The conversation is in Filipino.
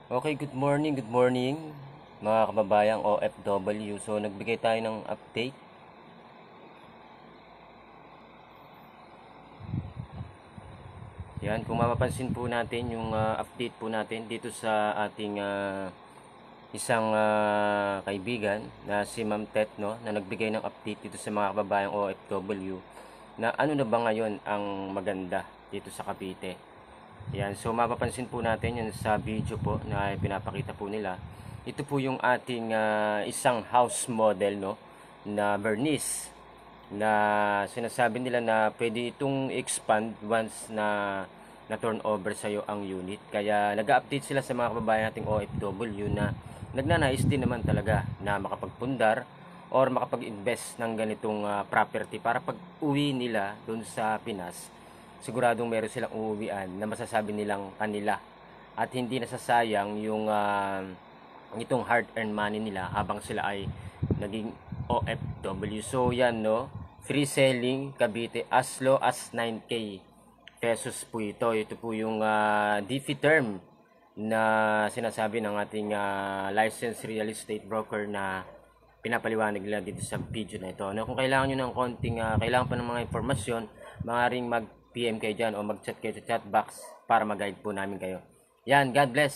Okay, good morning mga kababayang OFW. So nagbigay tayo ng update. Yan, kung mapapansin po natin yung update po natin dito sa ating isang kaibigan na si Ma'am Tet, no, na nagbigay ng update dito sa mga kababayang OFW na ano na ba ngayon ang maganda dito sa Cavite. Yan, so mapapansin po natin yan sa video po na pinapakita po nila. Ito po yung ating isang house model, no, na vernice na sinasabi nila na pwede itong expand once na turn over sa iyo ang unit. Kaya nag-update sila sa mga kababayan nating OFW na nagnanais din naman talaga na makapagpundar or makapag-invest ng ganitong property para pag uwi nila doon sa Pinas, siguradong meron silang uuwian na masasabi nilang kanila at hindi nasasayang yung itong hard-earned money nila habang sila ay naging OFW. So yan, no, free selling Cavite as low as 9k pesos po ito. Ito po yung DP term na sinasabi ng ating licensed real estate broker na pinapaliwanag nila dito sa video na ito. No, kung kailangan nyo ng konting, kailangan pa ng mga informasyon, maaaring mag-PM kayo dyan o mag-chat kayo sa chat box para mag-guide po namin kayo. Yan, God bless!